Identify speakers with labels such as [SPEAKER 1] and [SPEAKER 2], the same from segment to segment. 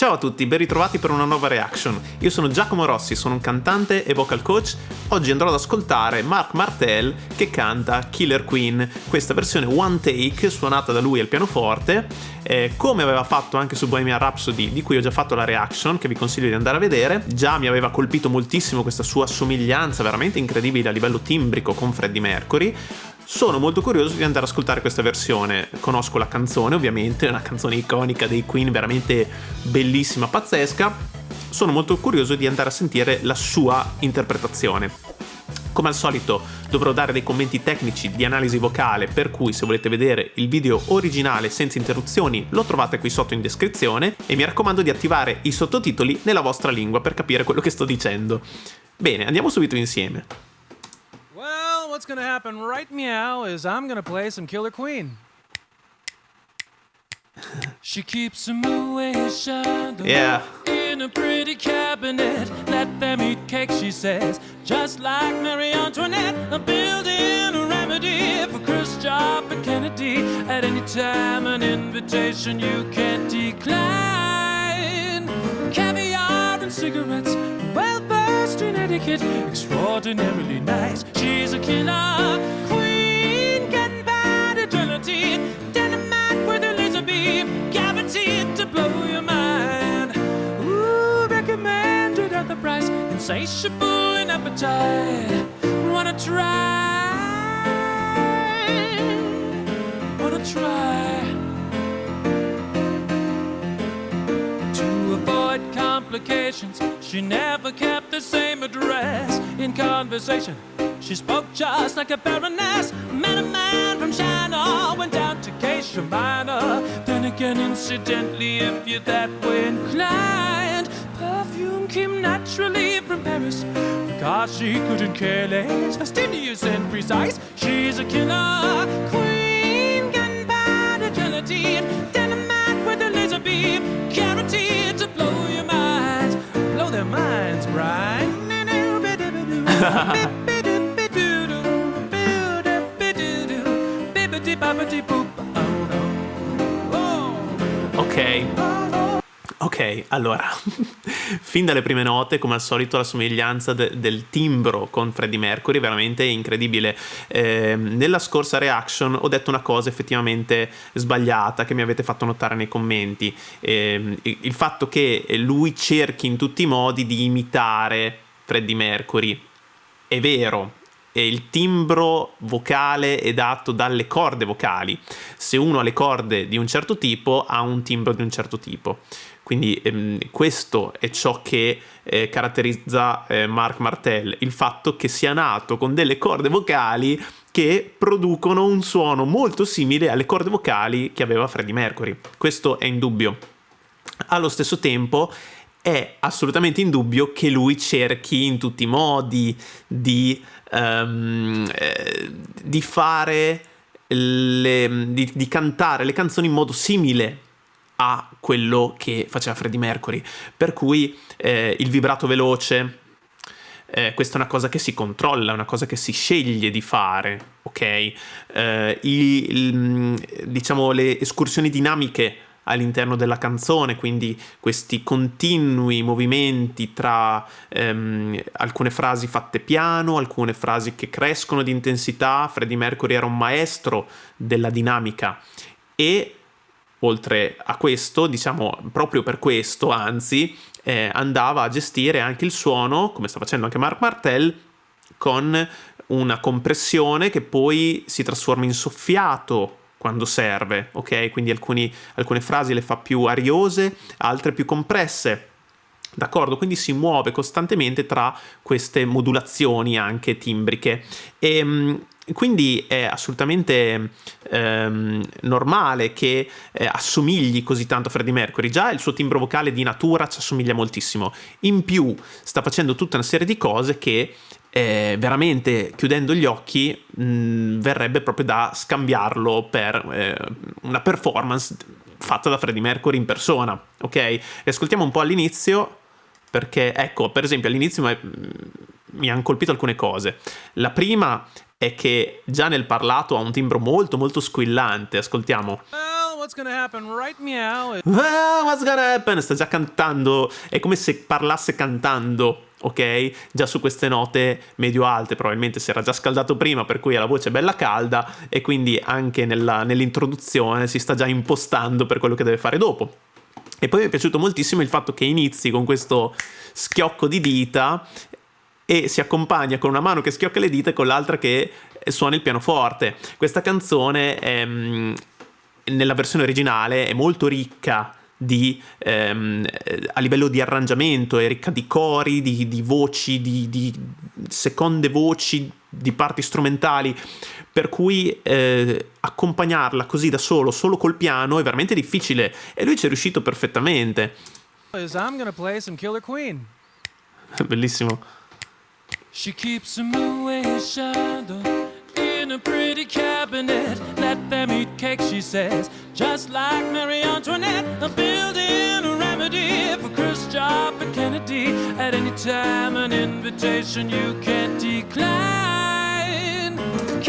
[SPEAKER 1] Ciao a tutti, ben ritrovati per una nuova reaction. Io sono Giacomo Rossi, sono un cantante e vocal coach. Oggi andrò ad ascoltare Marc Martel che canta Killer Queen, questa versione one take suonata da lui al pianoforte, come aveva fatto anche su Bohemian Rhapsody, di cui ho già fatto la reaction, che vi consiglio di andare a vedere. Già mi aveva colpito moltissimo questa sua somiglianza veramente incredibile a livello timbrico con Freddie Mercury. Sono molto curioso di andare ad ascoltare questa versione. Conosco la canzone, ovviamente, è una canzone iconica dei Queen, veramente bellissima, pazzesca. Sono molto curioso di andare a sentire la sua interpretazione. Come al solito dovrò dare dei commenti tecnici di analisi vocale, per cui se volete vedere il video originale senza interruzioni lo trovate qui sotto in descrizione e mi raccomando di attivare i sottotitoli nella vostra lingua per capire quello che sto dicendo. Bene, andiamo subito insieme.
[SPEAKER 2] What's gonna happen right meow is I'm gonna play some Killer Queen. She keeps a Moet Chandelier in a pretty cabinet. Let them eat cake, she says, just like Marie Antoinette. I'm building a remedy for Khrushchev and Kennedy. At any time, an invitation you can't decline. Caviar and cigarettes, well-versed in etiquette, extraordinarily nice. She's a killer queen, getting bad agility, dynamite with a laser beam, guaranteed to blow your mind. Ooh, recommended at the price, insatiable in appetite. Wanna try? Wanna try? To avoid complications, she never kept the same address. In conversation, she spoke just like a baroness. Met a man from China, went down to Geisha Minor. Then again, incidentally, if you're that way inclined, perfume came naturally from Paris, because she couldn't care less, fastidious and precise. She's a killer queen, getting bad agility, dynamite with a laser beam, guaranteed to blow your minds, blow their minds, right?
[SPEAKER 1] Ok, allora, fin dalle prime note, come al solito, la somiglianza del timbro con Freddie Mercury è veramente incredibile. Nella scorsa reaction ho detto una cosa effettivamente sbagliata che mi avete fatto notare nei commenti. Il fatto che lui cerchi in tutti i modi di imitare Freddie Mercury. È vero. E il timbro vocale è dato dalle corde vocali. Se uno ha le corde di un certo tipo, ha un timbro di un certo tipo. Quindi questo è ciò che caratterizza Marc Martel, il fatto che sia nato con delle corde vocali che producono un suono molto simile alle corde vocali che aveva Freddie Mercury. Questo è indubbio. Allo stesso tempo è assolutamente indubbio che lui cerchi in tutti i modi di fare di cantare le canzoni in modo simile a quello che faceva Freddie Mercury, per cui il vibrato veloce, questa è una cosa che si controlla, è una cosa che si sceglie di fare, ok? Diciamo le escursioni dinamiche all'interno della canzone, quindi questi continui movimenti tra alcune frasi fatte piano, alcune frasi che crescono di intensità. Freddie Mercury era un maestro della dinamica e oltre a questo, diciamo proprio per questo, anzi, andava a gestire anche il suono, come sta facendo anche Marc Martel, con una compressione che poi si trasforma in soffiato quando serve, ok? Quindi alcune frasi le fa più ariose, altre più compresse, d'accordo? Quindi si muove costantemente tra queste modulazioni anche timbriche e quindi è assolutamente normale che assomigli così tanto a Freddie Mercury. Già il suo timbro vocale di natura ci assomiglia moltissimo, in più sta facendo tutta una serie di cose che veramente, chiudendo gli occhi, verrebbe proprio da scambiarlo per una performance fatta da Freddie Mercury in persona, ok? E ascoltiamo un po' all'inizio, perché ecco, per esempio all'inizio mi hanno colpito alcune cose. La prima è che già nel parlato ha un timbro molto molto squillante. Ascoltiamo.
[SPEAKER 2] what's gonna happen right meow.
[SPEAKER 1] Well, what's gonna happen? Sta già cantando, è come se parlasse cantando, ok? Già su queste note medio-alte, probabilmente si era già scaldato prima, per cui ha la voce bella calda e quindi anche nell'introduzione si sta già impostando per quello che deve fare dopo. E poi mi è piaciuto moltissimo il fatto che inizi con questo schiocco di dita e si accompagna con una mano che schiocca le dita e con l'altra che suona il pianoforte. Questa canzone nella versione originale è molto ricca a livello di arrangiamento, è ricca di cori, di voci, di seconde voci, di parti strumentali, per cui accompagnarla così da solo col piano è veramente difficile e lui ci è riuscito perfettamente.
[SPEAKER 2] I'm gonna play some Killer Queen.
[SPEAKER 1] Bellissimo.
[SPEAKER 2] She keeps a Moët Chandon in a pretty cabinet. Let them eat cake, she says, just like Marie Antoinette. I'm building a remedy for Khrushchev and Kennedy. At any time an invitation you can't decline.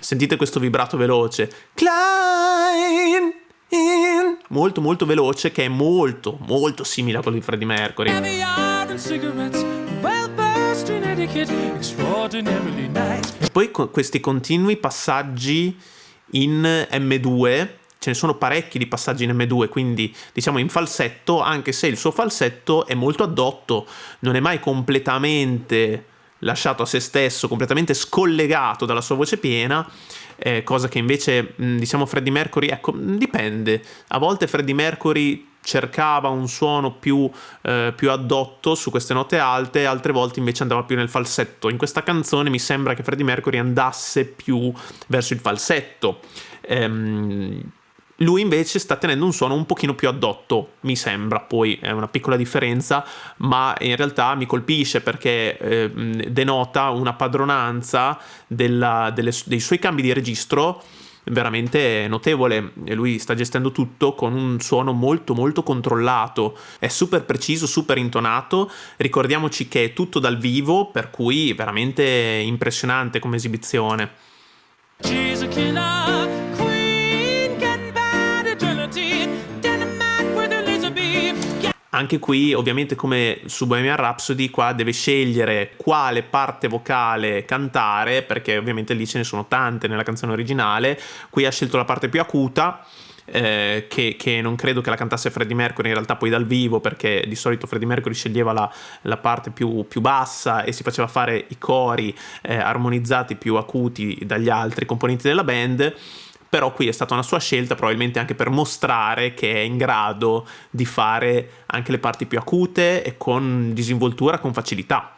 [SPEAKER 1] Sentite questo vibrato veloce. Klein! Molto molto veloce, che è molto molto simile a quello di Freddie Mercury. E poi questi continui passaggi in M2, ce ne sono parecchi di passaggi in M2, quindi diciamo in falsetto, anche se il suo falsetto è molto addotto, non è mai completamente lasciato a se stesso, completamente scollegato dalla sua voce piena, cosa che invece diciamo Freddie Mercury, ecco, dipende. A volte Freddie Mercury cercava un suono più addotto su queste note alte, altre volte invece andava più nel falsetto. In questa canzone mi sembra che Freddie Mercury andasse più verso il falsetto. Lui invece sta tenendo un suono un pochino più addotto, mi sembra, poi è una piccola differenza, ma in realtà mi colpisce perché denota una padronanza dei suoi cambi di registro veramente notevole, e lui sta gestendo tutto con un suono molto molto controllato, è super preciso, super intonato. Ricordiamoci che è tutto dal vivo, per cui veramente impressionante come esibizione. She's a killer queen, getting bad agility, dynamite with Elizabeth. Anche qui, ovviamente, come su Bohemian Rhapsody, qua deve scegliere quale parte vocale cantare, perché ovviamente lì ce ne sono tante nella canzone originale. Qui ha scelto la parte più acuta, che non credo che la cantasse Freddie Mercury in realtà poi dal vivo, perché di solito Freddie Mercury sceglieva la parte più bassa e si faceva fare i cori armonizzati più acuti dagli altri componenti della band. Però qui è stata una sua scelta, probabilmente anche per mostrare che è in grado di fare anche le parti più acute e con disinvoltura, con facilità.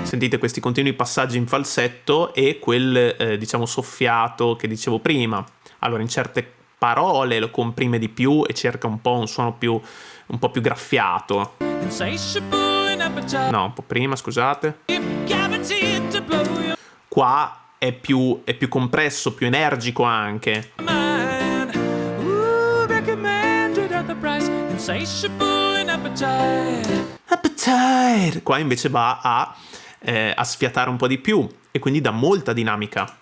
[SPEAKER 1] Sentite questi continui passaggi in falsetto e quel diciamo soffiato che dicevo prima. Allora, in certe parole lo comprime di più e cerca un po' un suono un po' più graffiato. No, un po' prima, scusate. Qua è più compresso, più energico anche. Appetite. Qua invece va a sfiatare un po' di più e quindi dà molta dinamica.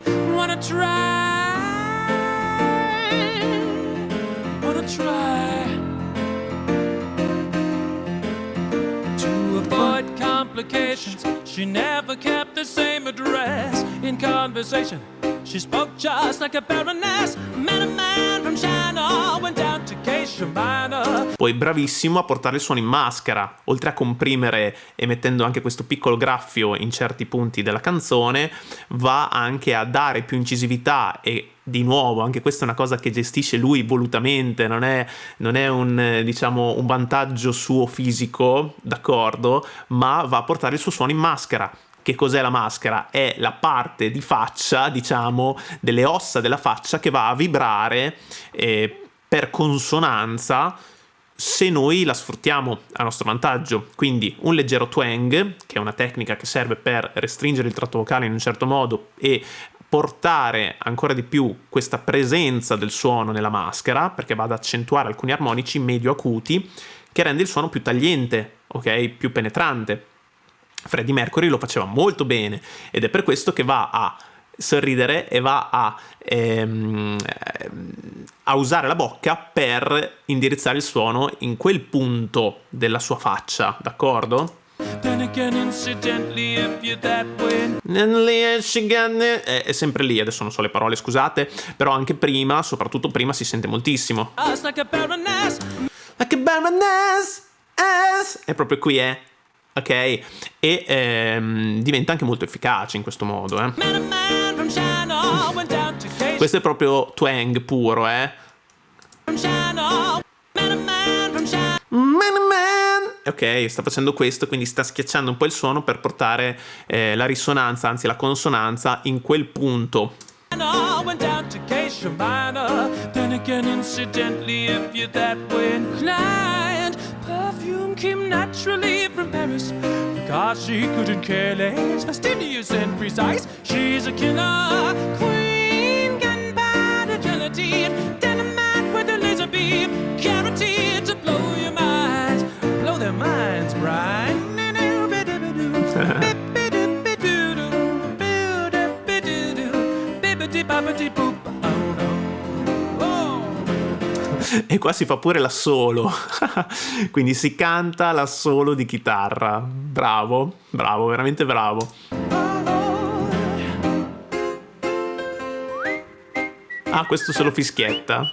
[SPEAKER 1] She never kept the same address. In conversation, she spoke just like a baroness. Met a man from China, went down to Geisha Minor. Poi bravissimo a portare il suono in maschera, oltre a comprimere e mettendo anche questo piccolo graffio in certi punti della canzone, va anche a dare più incisività e di nuovo, anche questa è una cosa che gestisce lui volutamente, non è un, diciamo, un vantaggio suo fisico, d'accordo, ma va a portare il suo suono in maschera. Che cos'è la maschera? È la parte di faccia, diciamo, delle ossa della faccia che va a vibrare per consonanza se noi la sfruttiamo a nostro vantaggio. Quindi un leggero twang, che è una tecnica che serve per restringere il tratto vocale in un certo modo e portare ancora di più questa presenza del suono nella maschera, perché va ad accentuare alcuni armonici medio acuti che rende il suono più tagliente, ok? Più penetrante. Freddie Mercury lo faceva molto bene ed è per questo che va a sorridere e va a usare la bocca per indirizzare il suono in quel punto della sua faccia, d'accordo? È sempre lì, adesso non so le parole, scusate, però anche prima, soprattutto prima, si sente moltissimo. Like a baroness, è proprio qui, ok? E diventa anche molto efficace in questo modo, Questo è proprio twang puro, Ok, sta facendo questo, quindi sta schiacciando un po' il suono per portare la risonanza, anzi la consonanza, in quel punto. Perfume came naturally from Paris because she couldn't care less, fastidious and precise. She's a killer queen, gunpowder gelatine, dynamite with a laser beam, guaranteed to blow your minds, blow their minds, Brian. E qua si fa pure l'assolo, quindi si canta l'assolo di chitarra. Bravo, bravo, veramente bravo. Ah, questo se lo fischietta.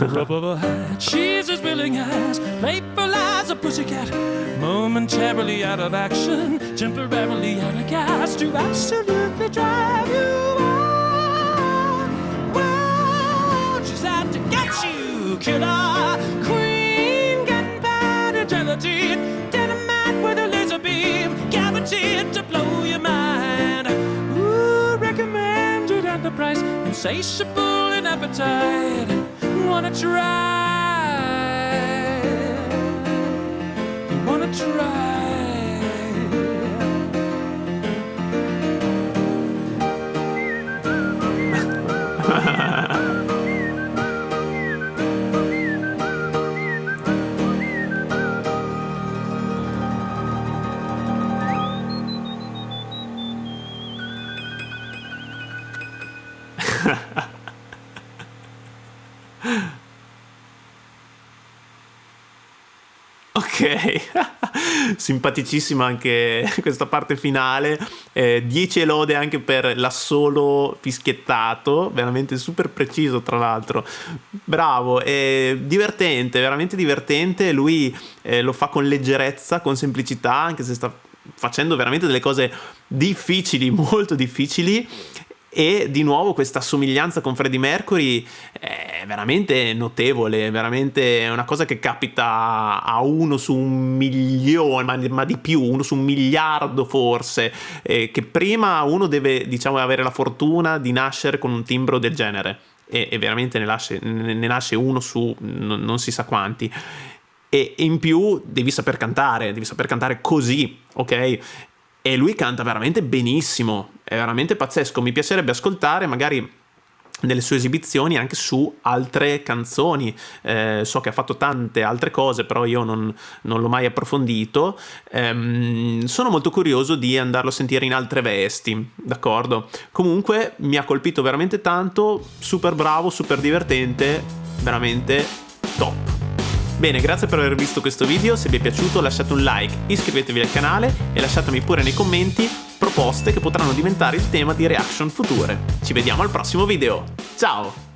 [SPEAKER 1] Rub of a hat, she's as willing as playful as a pussycat, momentarily out of action, temporarily out of gas, to absolutely drive you wild. Wow, she's out to get you, killer queen, gunpowder gelatine, dynamite with a laser beam, guaranteed to blow your mind. Ooh, recommended at the price, insatiable in appetite. Wanna try? You wanna try? Ok, simpaticissima anche questa parte finale, 10 lode anche per l'assolo fischiettato, veramente super preciso tra l'altro, bravo, divertente, veramente divertente, lui lo fa con leggerezza, con semplicità, anche se sta facendo veramente delle cose difficili, molto difficili. E di nuovo questa somiglianza con Freddie Mercury è veramente notevole, veramente è una cosa che capita a uno su 1.000.000, ma di più, uno su 1.000.000.000 forse, che prima uno deve, diciamo, avere la fortuna di nascere con un timbro del genere, e veramente ne nasce uno su non si sa quanti, e in più devi saper cantare così, ok? E lui canta veramente benissimo, è veramente pazzesco. Mi piacerebbe ascoltare magari nelle sue esibizioni anche su altre canzoni, so che ha fatto tante altre cose, però io non l'ho mai approfondito. Sono molto curioso di andarlo a sentire in altre vesti, d'accordo? Comunque mi ha colpito veramente tanto, super bravo, super divertente, veramente top. Bene, grazie per aver visto questo video, se vi è piaciuto lasciate un like, iscrivetevi al canale e lasciatemi pure nei commenti proposte che potranno diventare il tema di reaction future. Ci vediamo al prossimo video, ciao!